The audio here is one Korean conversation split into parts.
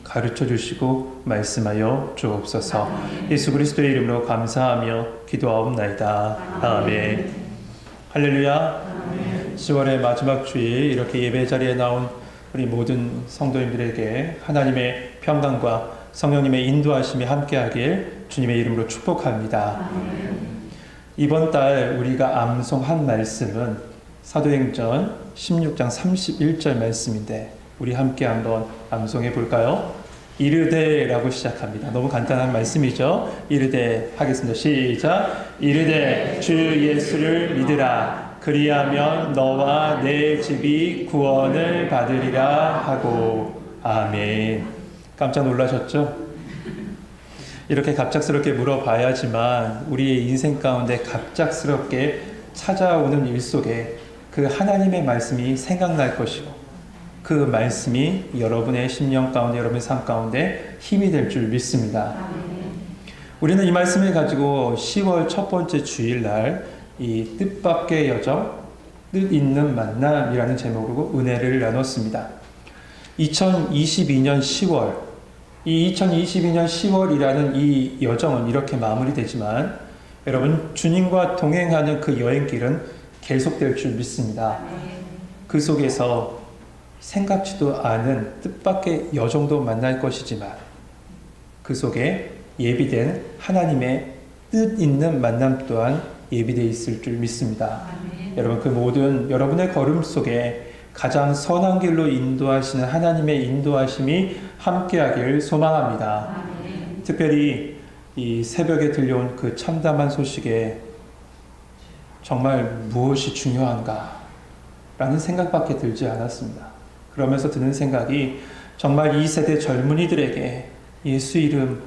가르쳐 주시고 말씀하여 주옵소서. 예수 그리스도의 이름으로 감사하며 기도하옵나이다. 아멘. 할렐루야. 10월의 마지막 주일 이렇게 예배 자리에 나온 우리 모든 성도님들에게 하나님의 평강과 성령님의 인도하심이 함께하길 주님의 이름으로 축복합니다. 이번 달 우리가 암송한 말씀은 사도행전 16장 31절 말씀인데 우리 함께 한번 암송해 볼까요? 이르되라고 시작합니다. 너무 간단한 말씀이죠. 이르되 하겠습니다. 시작. 이르되 주 예수를 믿으라. 그리하면 너와 내 집이 구원을 받으리라 하고. 아멘. 깜짝 놀라셨죠? 이렇게 갑작스럽게 물어봐야지만 우리의 인생 가운데 갑작스럽게 찾아오는 일 속에 그 하나님의 말씀이 생각날 것이고 그 말씀이 여러분의 심령 가운데, 여러분의 삶 가운데 힘이 될 줄 믿습니다. 우리는 이 말씀을 가지고 10월 첫 번째 주일날 이 뜻밖의 여정, 뜻 있는 만남이라는 제목으로 은혜를 나눴습니다. 2022년 10월, 이 2022년 10월이라는 이 여정은 이렇게 마무리되지만 여러분 주님과 동행하는 그 여행길은 계속될 줄 믿습니다. 그 속에서 생각지도 않은 뜻밖의 여정도 만날 것이지만 그 속에 예비된 하나님의 뜻 있는 만남 또한 예비되어 있을 줄 믿습니다. 여러분 그 모든 여러분의 걸음 속에 가장 선한 길로 인도하시는 하나님의 인도하심이 함께하길 소망합니다. 특별히 이 새벽에 들려온 그 참담한 소식에 정말 무엇이 중요한가 라는 생각밖에 들지 않았습니다. 그러면서 드는 생각이 정말 이 세대 젊은이들에게 예수 이름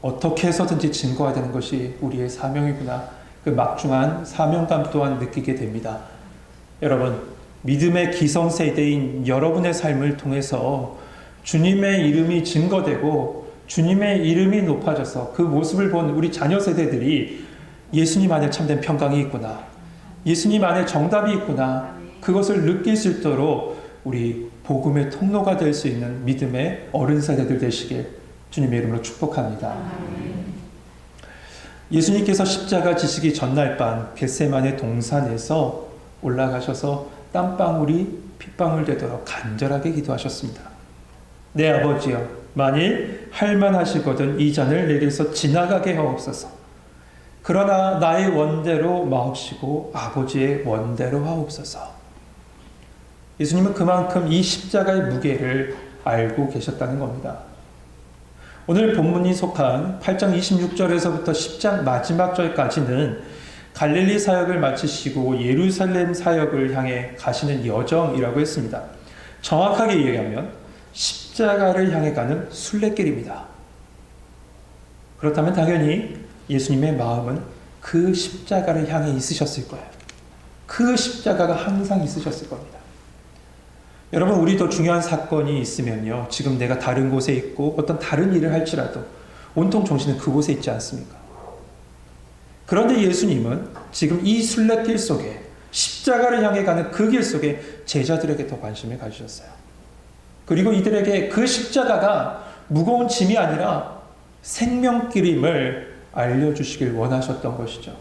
어떻게 해서든지 증거해야 되는 것이 우리의 사명이구나. 그 막중한 사명감 또한 느끼게 됩니다. 여러분, 믿음의 기성세대인 여러분의 삶을 통해서 주님의 이름이 증거되고 주님의 이름이 높아져서 그 모습을 본 우리 자녀 세대들이 예수님 안에 참된 평강이 있구나. 예수님 안에 정답이 있구나. 그것을 느낄 수 있도록 우리 복음의 통로가 될 수 있는 믿음의 어른 세대들 되시길 주님의 이름으로 축복합니다. 예수님께서 십자가 지시기 전날 밤 겟세마네 동산에서 올라가셔서 땀방울이 핏방울 되도록 간절하게 기도하셨습니다. 내 아버지여, 만일 할만하시거든 이 잔을 내게서 지나가게 하옵소서. 그러나 나의 원대로 마옵시고 아버지의 원대로 하옵소서. 예수님은 그만큼 이 십자가의 무게를 알고 계셨다는 겁니다. 오늘 본문이 속한 8장 26절에서부터 10장 마지막 절까지는 갈릴리 사역을 마치시고 예루살렘 사역을 향해 가시는 여정이라고 했습니다. 정확하게 얘기하면 십자가를 향해 가는 순례길입니다. 그렇다면 당연히 예수님의 마음은 그 십자가를 향해 있으셨을 거예요. 그 십자가가 항상 있으셨을 겁니다. 여러분, 우리도 중요한 사건이 있으면요, 지금 내가 다른 곳에 있고 어떤 다른 일을 할지라도 온통 정신은 그곳에 있지 않습니까? 그런데 예수님은 지금 이 순례길 속에 십자가를 향해 가는 그 길 속에 제자들에게 더 관심을 가지셨어요. 그리고 이들에게 그 십자가가 무거운 짐이 아니라 생명길임을 알려주시길 원하셨던 것이죠.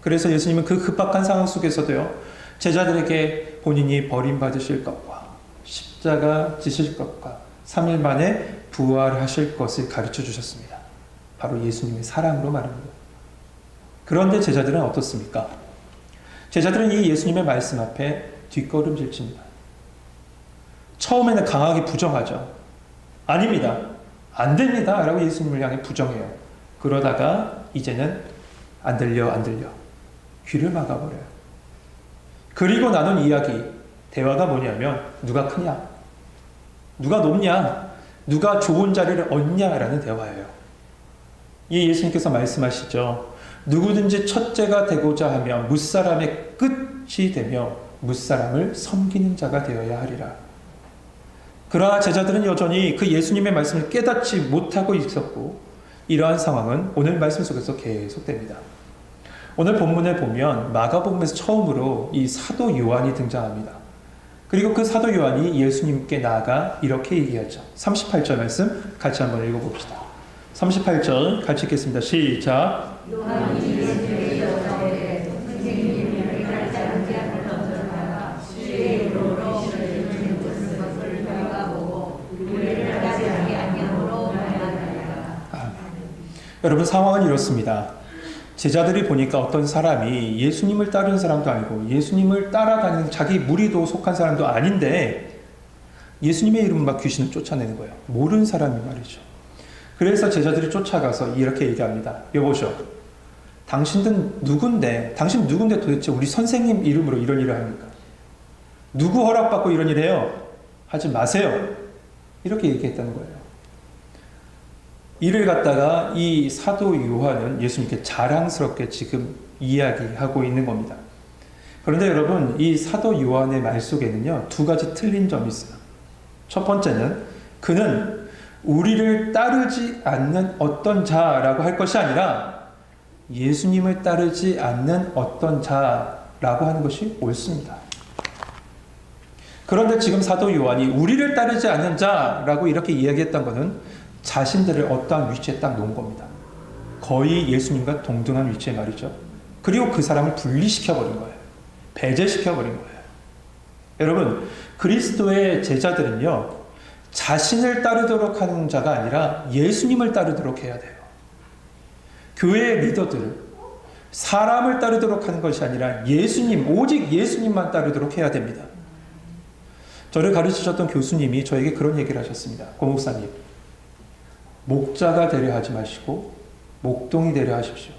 그래서 예수님은 그 급박한 상황 속에서도요, 제자들에게 본인이 버림받으실 것과 십자가 지실 것과 3일 만에 부활하실 것을 가르쳐 주셨습니다. 바로 예수님의 사랑으로 말합니다. 그런데 제자들은 어떻습니까? 제자들은 이 예수님의 말씀 앞에 뒷걸음질 칩니다. 처음에는 강하게 부정하죠. 아닙니다. 안 됩니다. 라고 예수님을 향해 부정해요. 그러다가 이제는 안 들려. 귀를 막아버려요. 그리고 나눈 이야기, 대화가 뭐냐면 누가 크냐? 누가 높냐? 누가 좋은 자리를 얻냐라는 대화예요. 이 예수님께서 말씀하시죠. 누구든지 첫째가 되고자 하면 무사람의 끝이 되며 무사람을 섬기는 자가 되어야 하리라. 그러나 제자들은 여전히 그 예수님의 말씀을 깨닫지 못하고 있었고 이러한 상황은 오늘 말씀 속에서 계속됩니다. 오늘 본문에 보면 마가복음에서 처음으로 이 사도 요한이 등장합니다. 그리고 그 사도 요한이 예수님께 나아가 이렇게 얘기하죠. 38절 말씀 같이 한번 읽어봅시다. 38절 같이 읽겠습니다. 시작. 요한이 예수의 여자에게 선생님이 가르치 않지 않던 주의 이름으로 우리를 주는 것을 우리가 보고 우리를 가르치 않게 안경으로 말하느니라. 여러분, 상황은 이렇습니다. 제자들이 보니까 어떤 사람이 예수님을 따르는 사람도 아니고 예수님을 따라다니는 자기 무리도 속한 사람도 아닌데 예수님의 이름으로 막 귀신을 쫓아내는 거예요. 모르는 사람이 말이죠. 그래서 제자들이 쫓아가서 이렇게 얘기합니다. 여보시오, 당신 누군데 도대체 우리 선생님 이름으로 이런 일을 합니까? 누구 허락받고 이런 일을 해요? 하지 마세요. 이렇게 얘기했다는 거예요. 이를 갖다가 이 사도 요한은 예수님께 자랑스럽게 지금 이야기하고 있는 겁니다. 그런데 여러분, 이 사도 요한의 말 속에는요, 두 가지 틀린 점이 있어요. 첫 번째는 그는 우리를 따르지 않는 어떤 자라고 할 것이 아니라 예수님을 따르지 않는 어떤 자라고 하는 것이 옳습니다. 그런데 지금 사도 요한이 우리를 따르지 않는 자라고 이렇게 이야기했던 것은 자신들을 어떠한 위치에 딱 놓은 겁니다. 거의 예수님과 동등한 위치에 말이죠. 그리고 그 사람을 분리시켜버린 거예요. 배제시켜버린 거예요. 여러분, 그리스도의 제자들은요, 자신을 따르도록 하는 자가 아니라 예수님을 따르도록 해야 돼요. 교회의 리더들, 사람을 따르도록 하는 것이 아니라 예수님, 오직 예수님만 따르도록 해야 됩니다. 저를 가르치셨던 교수님이 저에게 그런 얘기를 하셨습니다. 고 목사님, 목자가 되려 하지 마시고 목동이 되려 하십시오.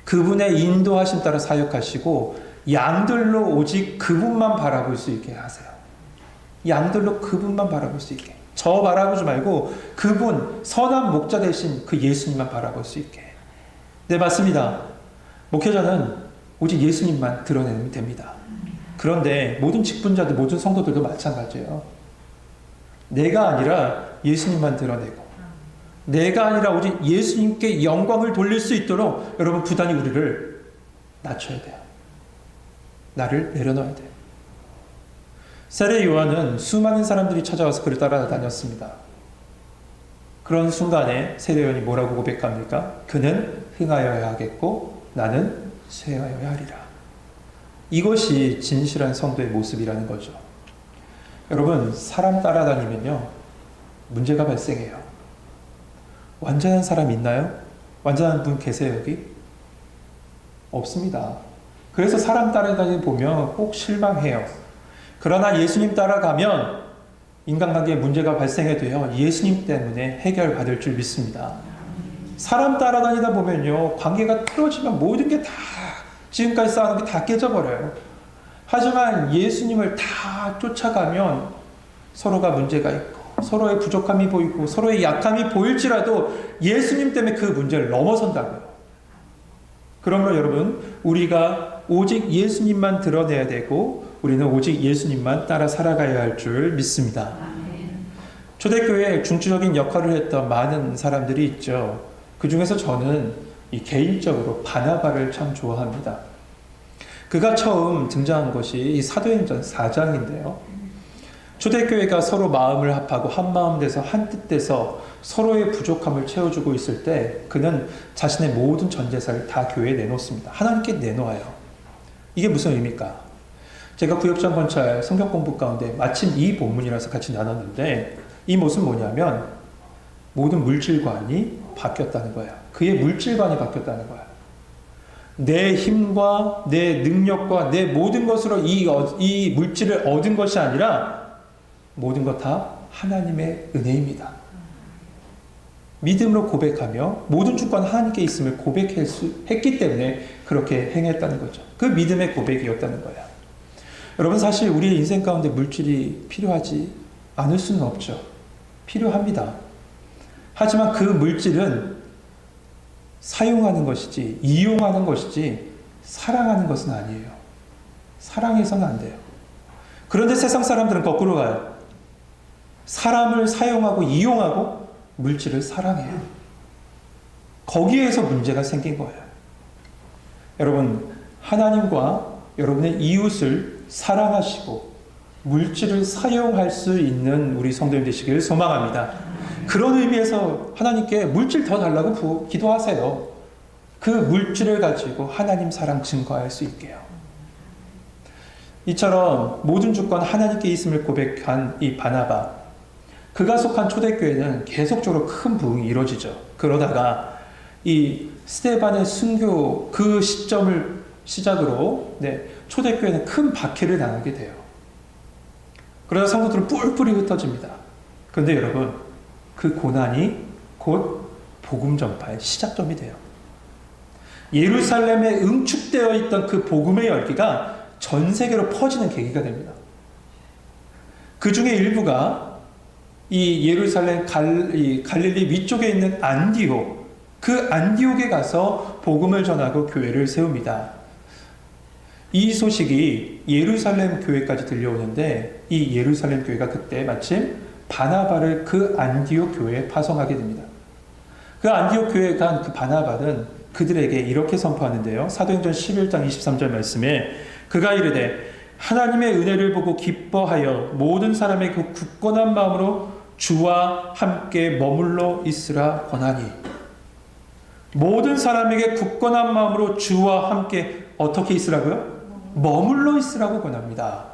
그분의 인도하심 따라 사역하시고 양들로 오직 그분만 바라볼 수 있게 하세요. 양들로 그분만 바라볼 수 있게. 저 바라보지 말고 그분, 선한 목자 대신 그 예수님만 바라볼 수 있게. 네, 맞습니다. 목회자는 오직 예수님만 드러내면 됩니다. 그런데 모든 직분자들, 모든 성도들도 마찬가지예요. 내가 아니라 예수님만 드러내고, 내가 아니라 오직 예수님께 영광을 돌릴 수 있도록 여러분 부단히 우리를 낮춰야 돼요. 나를 내려놔야 돼요. 세례 요한은 수많은 사람들이 찾아와서 그를 따라다녔습니다. 그런 순간에 세례 요한이 뭐라고 고백합니까? 그는 흥하여야 하겠고 나는 쇠하여야 하리라. 이것이 진실한 성도의 모습이라는 거죠. 여러분, 사람 따라다니면요, 문제가 발생해요. 완전한 사람 있나요? 완전한 분 계세요, 여기? 없습니다. 그래서 사람 따라다니 보면 꼭 실망해요. 그러나 예수님 따라가면 인간관계에 문제가 발생해도요, 예수님 때문에 해결받을 줄 믿습니다. 사람 따라다니다 보면요, 관계가 틀어지면 모든 게 다, 지금까지 쌓아놓은 게 다 깨져버려요. 하지만 예수님을 다 쫓아가면 서로가 문제가 있고 서로의 부족함이 보이고 서로의 약함이 보일지라도 예수님 때문에 그 문제를 넘어선다고요. 그러므로 여러분, 우리가 오직 예수님만 드러내야 되고 우리는 오직 예수님만 따라 살아가야 할 줄 믿습니다. 초대교회에 중추적인 역할을 했던 많은 사람들이 있죠. 그 중에서 저는 개인적으로 바나바를 참 좋아합니다. 그가 처음 등장한 것이 이 사도행전 4장인데요. 초대교회가 서로 마음을 합하고 한마음 돼서 한뜻 돼서 서로의 부족함을 채워주고 있을 때 그는 자신의 모든 전 재산을 다 교회에 내놓습니다. 하나님께 내놓아요. 이게 무슨 의미입니까? 제가 구역장 건찰 성경 공부 가운데 마침 이 본문이라서 같이 나눴는데 이 모습은 뭐냐면 모든 물질관이 바뀌었다는 거예요. 그의 물질관이 바뀌었다는 거예요. 내 힘과 내 능력과 내 모든 것으로 이 물질을 얻은 것이 아니라 모든 것 다 하나님의 은혜입니다. 믿음으로 고백하며 모든 주권 하나님께 있음을 고백했기 때문에 그렇게 행했다는 거죠. 그 믿음의 고백이었다는 거예요. 여러분, 사실 우리의 인생 가운데 물질이 필요하지 않을 수는 없죠. 필요합니다. 하지만 그 물질은 사용하는 것이지 이용하는 것이지 사랑하는 것은 아니에요. 사랑해서는 안 돼요. 그런데 세상 사람들은 거꾸로 가요. 사람을 사용하고 이용하고 물질을 사랑해요. 거기에서 문제가 생긴 거예요. 여러분, 하나님과 여러분의 이웃을 사랑하시고 물질을 사용할 수 있는 우리 성도님 되시길 소망합니다. 그런 의미에서 하나님께 물질 더 달라고 기도하세요. 그 물질을 가지고 하나님 사랑 증거할 수 있게요. 이처럼 모든 주권 하나님께 있음을 고백한 이 바나바, 그가 속한 초대교회는 계속적으로 큰 부흥이 이루어지죠. 그러다가 이 스데반의 순교 그 시점을 시작으로 초대교회는 큰 박해를 당하게 돼요. 그러다 성도들은 뿔뿔이 흩어집니다. 그런데 여러분, 그 고난이 곧 복음 전파의 시작점이 돼요. 예루살렘에 응축되어 있던 그 복음의 열기가 전 세계로 퍼지는 계기가 됩니다. 그 중에 일부가 이 예루살렘 갈릴리 위쪽에 있는 안디옥, 그 안디옥에 가서 복음을 전하고 교회를 세웁니다. 이 소식이 예루살렘 교회까지 들려오는데 이 예루살렘 교회가 그때 마침 바나바를 그 안디옥 교회에 파송하게 됩니다. 그 안디옥 교회에 간 그 바나바는 그들에게 이렇게 선포하는데요. 사도행전 11장 23절 말씀에 그가 이르되 하나님의 은혜를 보고 기뻐하여 모든 사람의 그 굳건한 마음으로 주와 함께 머물러 있으라 권하니. 모든 사람에게 굳건한 마음으로 주와 함께 어떻게 있으라고요? 머물러 있으라고 권합니다.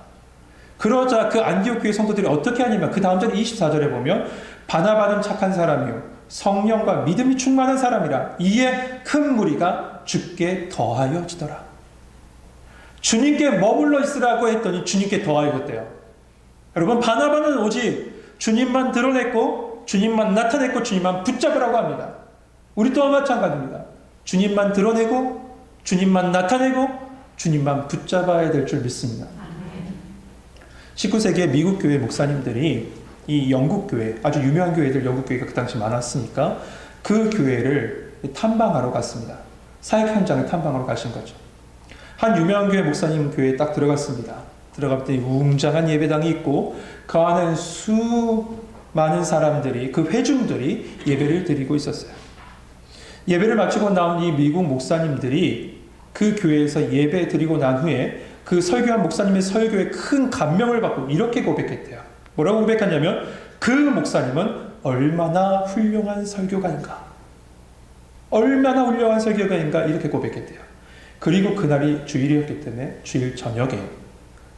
그러자 그 안디옥 교회 성도들이 어떻게 하냐면 그 다음 절 24절에 보면 바나바는 착한 사람이요 성령과 믿음이 충만한 사람이라 이에 큰 무리가 주께 더하여지더라. 주님께 머물러 있으라고 했더니 주님께 더하여졌대요. 여러분, 바나바는 오직 주님만 드러냈고 주님만 나타냈고 주님만 붙잡으라고 합니다. 우리 또한 마찬가지입니다. 주님만 드러내고 주님만 나타내고 주님만 붙잡아야 될 줄 믿습니다. 19세기에 미국 교회 목사님들이 이 영국 교회, 아주 유명한 교회들, 영국 교회가 그 당시 많았으니까 그 교회를 탐방하러 갔습니다. 사역 현장을 탐방하러 가신 거죠. 한 유명한 교회 목사님 교회에 딱 들어갔습니다. 들어갔더니 웅장한 예배당이 있고 그 안에 수많은 사람들이, 그 회중들이 예배를 드리고 있었어요. 예배를 마치고 나온 이 미국 목사님들이 그 교회에서 예배 드리고 난 후에 그 설교한 목사님의 설교에 큰 감명을 받고 이렇게 고백했대요. 뭐라고 고백했냐면 그 목사님은 얼마나 훌륭한 설교가인가, 얼마나 훌륭한 설교가인가 이렇게 고백했대요. 그리고 그날이 주일이었기 때문에 주일 저녁에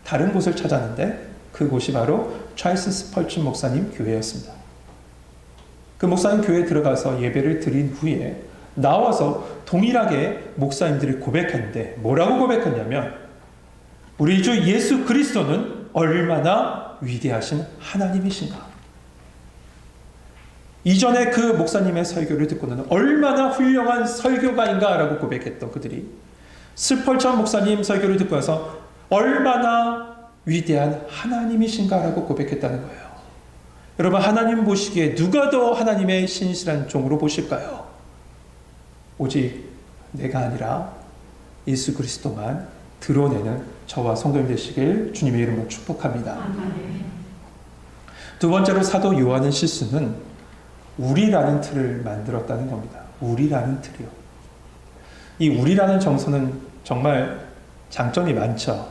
다른 곳을 찾았는데 그곳이 바로 찰스 스펄튼 목사님 교회였습니다. 그 목사님 교회에 들어가서 예배를 드린 후에 나와서 동일하게 목사님들이 고백했는데 뭐라고 고백했냐면 우리 주 예수 그리스도는 얼마나 위대하신 하나님이신가. 이전에 그 목사님의 설교를 듣고는 얼마나 훌륭한 설교가인가 라고 고백했던 그들이 스펄전 목사님 설교를 듣고 나서 얼마나 위대한 하나님이신가 라고 고백했다는 거예요. 여러분, 하나님 보시기에 누가 더 하나님의 신실한 종으로 보실까요? 오직 내가 아니라 예수 그리스도만 드러내는 저와 성도님 되시길 주님의 이름으로 축복합니다. 두 번째로 사도 요한의 실수는 우리라는 틀을 만들었다는 겁니다. 우리라는 틀이요. 이 우리라는 정서는 정말 장점이 많죠.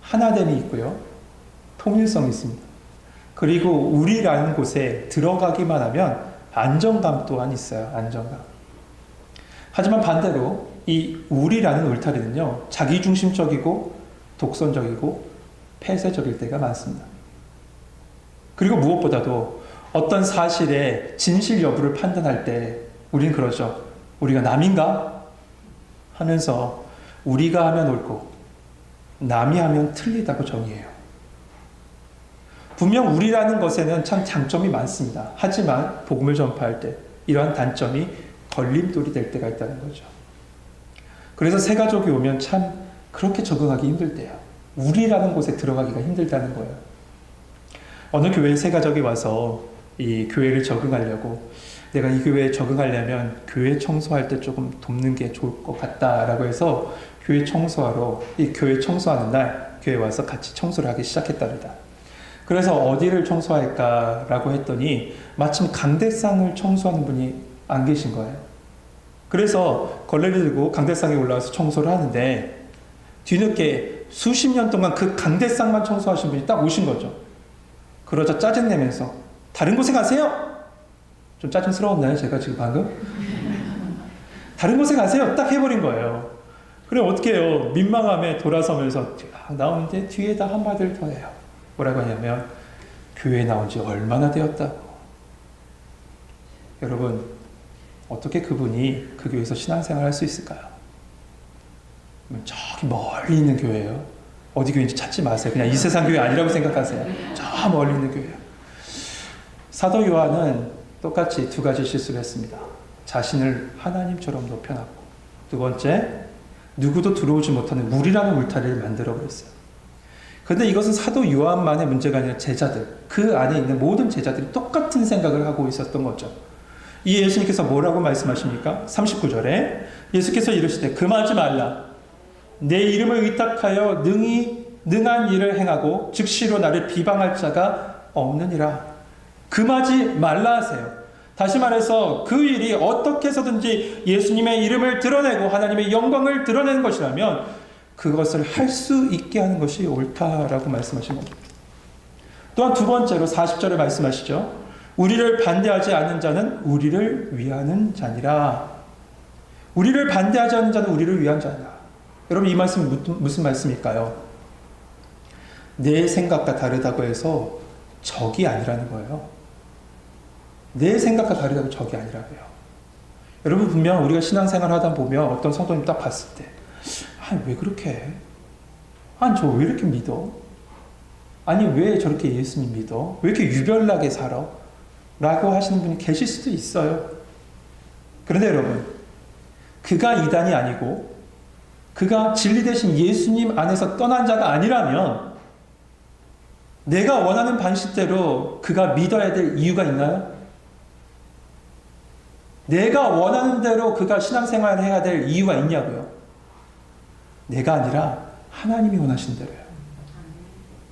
하나됨이 있고요. 통일성이 있습니다. 그리고 우리라는 곳에 들어가기만 하면 안정감 또한 있어요. 안정감. 하지만 반대로 이 우리라는 울타리는요, 자기중심적이고 독선적이고 폐쇄적일 때가 많습니다. 그리고 무엇보다도 어떤 사실의 진실 여부를 판단할 때 우리는 그러죠. 우리가 남인가? 하면서 우리가 하면 옳고 남이 하면 틀리다고 정의해요. 분명 우리라는 것에는 참 장점이 많습니다. 하지만 복음을 전파할 때 이러한 단점이 걸림돌이 될 때가 있다는 거죠. 그래서 새 가족이 오면 참 그렇게 적응하기 힘들 때요. 우리라는 곳에 들어가기가 힘들다는 거예요. 어느 교회에 새 가족이 와서 이 교회를 적응하려고 내가 이 교회에 적응하려면 교회 청소할 때 조금 돕는 게 좋을 것 같다라고 해서 교회 청소하러 이 교회 청소하는 날 교회에 와서 같이 청소를 하기 시작했답니다. 그래서 어디를 청소할까라고 했더니 마침 강대상을 청소하는 분이 안 계신 거예요. 그래서 걸레를 들고 강대상에 올라와서 청소를 하는데 뒤늦게 수십 년 동안 그 강대상만 청소하신 분이 딱 오신 거죠. 그러자 짜증내면서 다른 곳에 가세요. 좀 짜증스러웠나요? 제가 지금 방금? 다른 곳에 가세요. 딱 해버린 거예요. 그래 어떻게 해요? 민망함에 돌아서면서 나오는데 뒤에다 한마디를 더 해요. 뭐라고 하냐면 교회에 나온 지 얼마나 되었다고. 여러분 어떻게 그분이 그 교회에서 신앙생활을 할 수 있을까요? 저기 멀리 있는 교회예요. 어디 교회인지 찾지 마세요. 그냥 이 세상 교회 아니라고 생각하세요. 저 멀리 있는 교회예요. 사도 요한은 똑같이 두 가지 실수를 했습니다. 자신을 하나님처럼 높여놨고, 두 번째, 누구도 들어오지 못하는 물이라는 울타리를 만들어버렸어요. 그런데 이것은 사도 요한만의 문제가 아니라 제자들, 그 안에 있는 모든 제자들이 똑같은 생각을 하고 있었던 거죠. 이 예수님께서 뭐라고 말씀하십니까? 39절에 예수께서 이르시되 금하지 말라. 내 이름을 의탁하여 능한 일을 행하고 즉시로 나를 비방할 자가 없느니라. 금하지 말라 하세요. 다시 말해서 그 일이 어떻게 해서든지 예수님의 이름을 드러내고 하나님의 영광을 드러내는 것이라면 그것을 할 수 있게 하는 것이 옳다라고 말씀하신 겁니다. 또한 두 번째로 40절에 말씀하시죠. 우리를 반대하지 않는 자는 우리를 위하는 자니라. 우리를 반대하지 않는 자는 우리를 위한 자니라. 여러분 이 말씀은 무슨 말씀일까요? 내 생각과 다르다고 해서 적이 아니라는 거예요. 내 생각과 다르다고 적이 아니라고요. 여러분 분명 우리가 신앙생활 하다 보면 어떤 성도님 딱 봤을 때 아니 왜 그렇게 해? 아니 저 왜 이렇게 믿어? 아니 왜 저렇게 예수님 믿어? 왜 이렇게 유별나게 살아? 라고 하시는 분이 계실 수도 있어요. 그런데 여러분 그가 이단이 아니고 그가 진리 대신 예수님 안에서 떠난 자가 아니라면 내가 원하는 방식대로 그가 믿어야 될 이유가 있나요? 내가 원하는 대로 그가 신앙생활을 해야 될 이유가 있냐고요? 내가 아니라 하나님이 원하시는 대로요.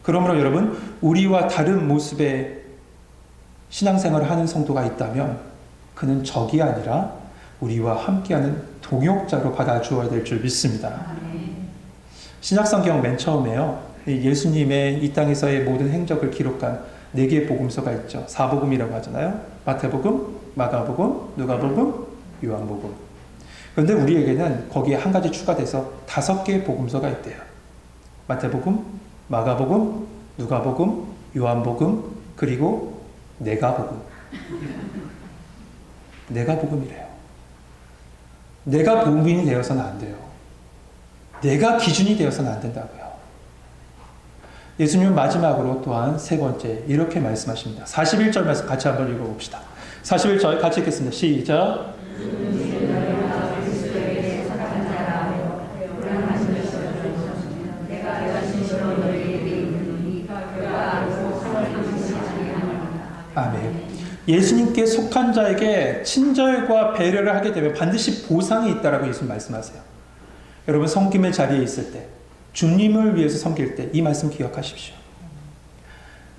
그러므로 여러분 우리와 다른 모습의 신앙생활을 하는 성도가 있다면 그는 적이 아니라 우리와 함께하는 동역자로 받아주어야 될 줄 믿습니다. 신약성경 맨 처음에요. 예수님의 이 땅에서의 모든 행적을 기록한 4개의 복음서가 있죠. 사복음이라고 하잖아요. 마태복음, 마가복음, 누가복음, 요한복음. 그런데 우리에게는 거기에 한 가지 추가돼서 5개의 복음서가 있대요. 마태복음, 마가복음, 누가복음, 요한복음, 그리고 내가복음. 내가복음이래요. 내가 복음인이 되어서는 안 돼요. 내가 기준이 되어서는 안 된다고요. 예수님은 마지막으로 또한 세 번째 이렇게 말씀하십니다. 41절 말씀 같이 한번 읽어봅시다. 41절 같이 읽겠습니다. 시작. 아멘. 예수님께 속한 자에게 친절과 배려를 하게 되면 반드시 보상이 있다라고 예수님 말씀하세요. 여러분 섬김의 자리에 있을 때 주님을 위해서 섬길 때 이 말씀 기억하십시오.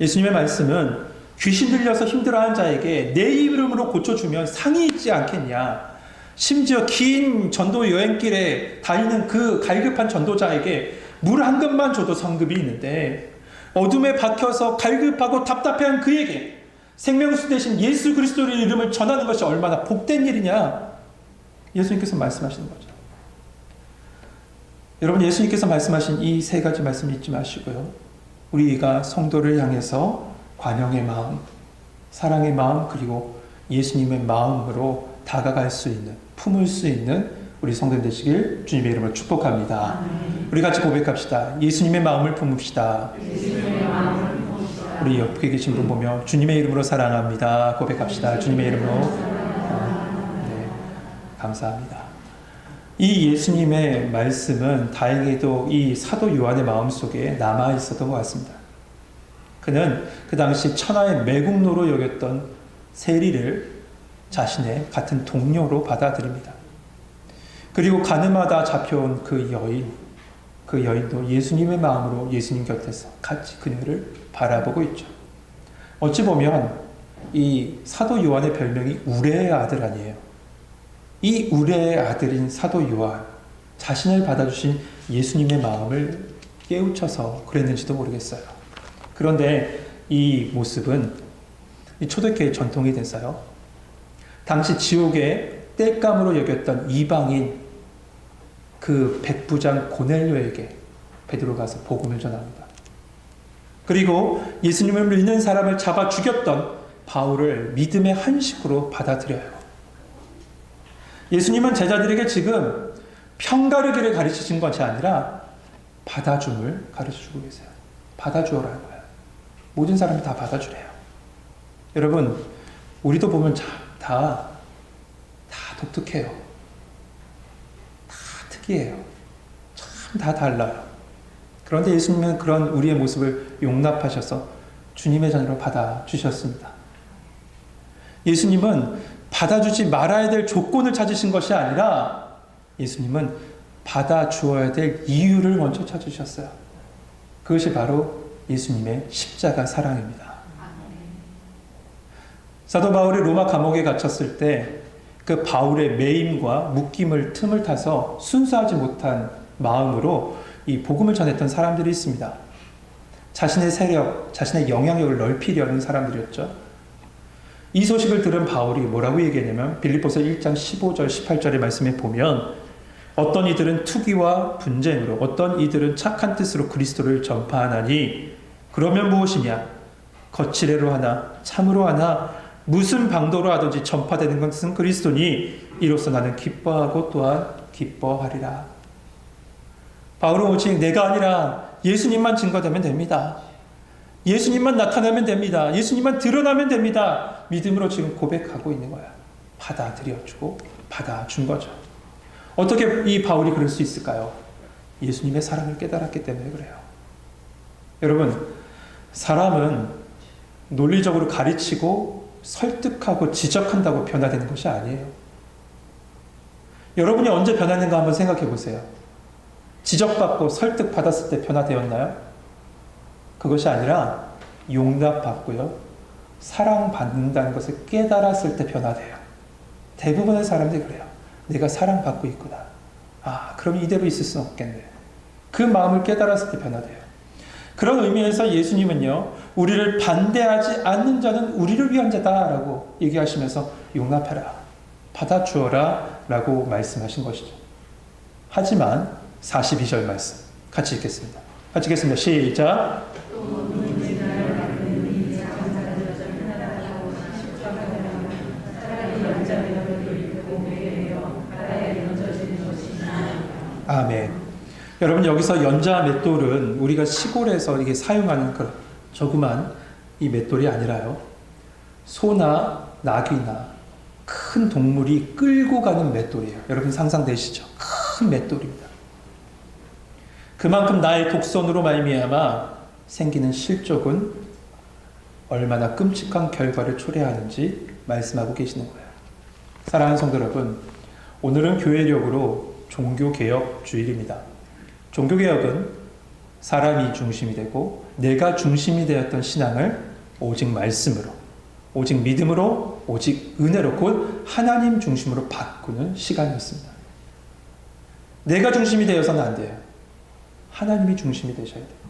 예수님의 말씀은 귀신 들려서 힘들어하는 자에게 내 이름으로 고쳐주면 상이 있지 않겠냐. 심지어 긴 전도 여행길에 다니는 그 갈급한 전도자에게 물 한 급만 줘도 성급이 있는데 어둠에 박혀서 갈급하고 답답해한 그에게 생명수 대신 예수 그리스도의 이름을 전하는 것이 얼마나 복된 일이냐. 예수님께서 말씀하시는 거죠. 여러분 예수님께서 말씀하신 이 세 가지 말씀 잊지 마시고요. 우리가 성도를 향해서 관용의 마음, 사랑의 마음, 그리고 예수님의 마음으로 다가갈 수 있는, 품을 수 있는 우리 성도님 되시길 주님의 이름으로 축복합니다. 우리 같이 고백합시다. 예수님의 마음을 품읍시다. 우리 옆에 계신 분 보며 주님의 이름으로 사랑합니다. 고백합시다. 주님의 이름으로. 네, 감사합니다. 이 예수님의 말씀은 다행히도 이 사도 요한의 마음속에 남아 있었던 것 같습니다. 그는 그 당시 천하의 매국노로 여겼던 세리를 자신의 같은 동료로 받아들입니다. 그리고 가늠하다 잡혀온 그 여인도 예수님의 마음으로 예수님 곁에서 같이 그녀를 바라보고 있죠. 어찌 보면 이 사도 요한의 별명이 우레의 아들 아니에요. 이 우레의 아들인 사도 요한, 자신을 받아주신 예수님의 마음을 깨우쳐서 그랬는지도 모르겠어요. 그런데 이 모습은 이 초대교회 전통이 돼서요. 당시 지옥의 땔감으로 여겼던 이방인 그 백부장 고넬료에게 베드로 가서 복음을 전합니다. 그리고 예수님을 믿는 사람을 잡아 죽였던 바울을 믿음의 한식으로 받아들여요. 예수님은 제자들에게 지금 편가르기를 가르치신 것이 아니라 받아줌을 가르쳐주고 계세요. 받아주어라는 거예요. 모든 사람이 다 받아주래요. 여러분, 우리도 보면 다 독특해요. 다 특이해요. 참 다 달라요. 그런데 예수님은 그런 우리의 모습을 용납하셔서 주님의 자녀로 받아주셨습니다. 예수님은 받아주지 말아야 될 조건을 찾으신 것이 아니라 예수님은 받아주어야 될 이유를 먼저 찾으셨어요. 그것이 바로 예수님의 십자가 사랑입니다. 사도 바울이 로마 감옥에 갇혔을 때 그 바울의 매임과 묶임을 틈을 타서 순수하지 못한 마음으로 이 복음을 전했던 사람들이 있습니다. 자신의 세력, 자신의 영향력을 넓히려는 사람들이었죠. 이 소식을 들은 바울이 뭐라고 얘기했냐면 빌립보서 1장 15절 18절의 말씀에 보면 어떤 이들은 투기와 분쟁으로 어떤 이들은 착한 뜻으로 그리스도를 전파하나니 그러면 무엇이냐 거칠애로 하나 참으로 하나 무슨 방도로 하든지 전파되는 것은 그리스도니 이로써 나는 기뻐하고 또한 기뻐하리라. 바울은 오직 내가 아니라 예수님만 증거되면 됩니다. 예수님만 나타나면 됩니다. 예수님만 드러나면 됩니다. 믿음으로 지금 고백하고 있는 거야. 받아들여주고 받아준 거죠. 어떻게 이 바울이 그럴 수 있을까요? 예수님의 사랑을 깨달았기 때문에 그래요. 여러분, 사람은 논리적으로 가르치고 설득하고 지적한다고 변화되는 것이 아니에요. 여러분이 언제 변했는가 한번 생각해 보세요. 지적받고 설득받았을 때 변화되었나요? 그것이 아니라 용납받고요. 사랑받는다는 것을 깨달았을 때 변화돼요. 대부분의 사람들이 그래요. 내가 사랑받고 있구나. 그럼 이대로 있을 수는 없겠네. 그 마음을 깨달았을 때 변화돼요. 그런 의미에서 예수님은요, 우리를 반대하지 않는 자는 우리를 위한 자다라고 얘기하시면서 용납해라, 받아주어라 라고 말씀하신 것이죠. 하지만 42절 말씀 같이 읽겠습니다. 같이 읽겠습니다. 시작. 아멘. 여러분, 여기서 연자 맷돌은 우리가 시골에서 이게 사용하는 그 조그만 이 맷돌이 아니라요, 소나 낙이나 큰 동물이 끌고 가는 맷돌이에요. 여러분 상상되시죠? 큰 맷돌입니다. 그만큼 나의 독선으로 말미암아 생기는 실족은 얼마나 끔찍한 결과를 초래하는지 말씀하고 계시는 거예요. 사랑하는 성도 여러분, 오늘은 교회력으로 종교개혁 주일입니다. 종교개혁은 사람이 중심이 되고 내가 중심이 되었던 신앙을 오직 말씀으로, 오직 믿음으로, 오직 은혜로, 곧 하나님 중심으로 바꾸는 시간이었습니다. 내가 중심이 되어서는 안 돼요. 하나님이 중심이 되셔야 돼요.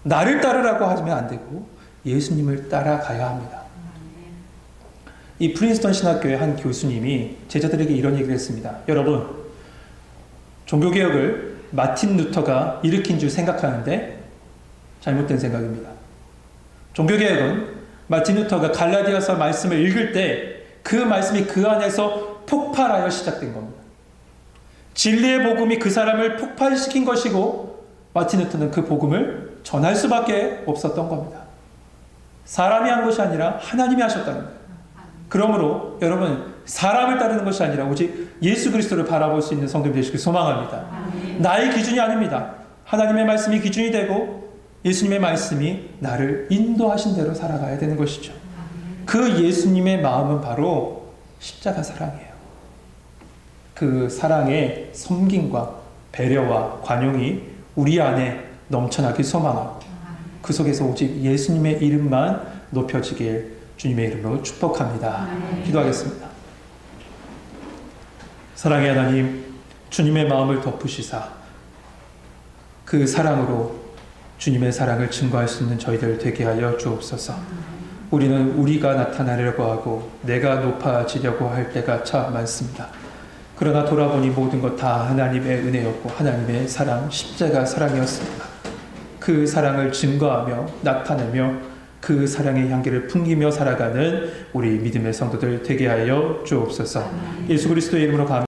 나를 따르라고 하면 안 되고 예수님을 따라가야 합니다. 이 프린스턴 신학교의 한 교수님이 제자들에게 이런 얘기를 했습니다. 여러분, 종교개혁을 마틴 루터가 일으킨 줄 생각하는데 잘못된 생각입니다. 종교개혁은 마틴 루터가 갈라디아서 말씀을 읽을 때 그 말씀이 그 안에서 폭발하여 시작된 겁니다. 진리의 복음이 그 사람을 폭발시킨 것이고 마틴 루터는 그 복음을 전할 수밖에 없었던 겁니다. 사람이 한 것이 아니라 하나님이 하셨다는 거예요. 그러므로 여러분, 사람을 따르는 것이 아니라 오직 예수 그리스도를 바라볼 수 있는 성도님 되시길 소망합니다. 나의 기준이 아닙니다. 하나님의 말씀이 기준이 되고 예수님의 말씀이 나를 인도하신 대로 살아가야 되는 것이죠. 그 예수님의 마음은 바로 십자가 사랑이에요. 그 사랑의 섬김과 배려와 관용이 우리 안에 넘쳐나길 소망하고 그 속에서 오직 예수님의 이름만 높여지길 주님의 이름으로 축복합니다. 기도하겠습니다. 사랑의 하나님, 주님의 마음을 덮으시사 그 사랑으로 주님의 사랑을 증거할 수 있는 저희들 되게 하여 주옵소서. 우리는 우리가 나타나려고 하고 내가 높아지려고 할 때가 참 많습니다. 그러나 돌아보니 모든 것 다 하나님의 은혜였고 하나님의 사랑, 십자가 사랑이었습니다. 그 사랑을 증거하며 나타내며 그 사랑의 향기를 풍기며 살아가는 우리 믿음의 성도들 되게 하여 주옵소서. 예수 그리스도의 이름으로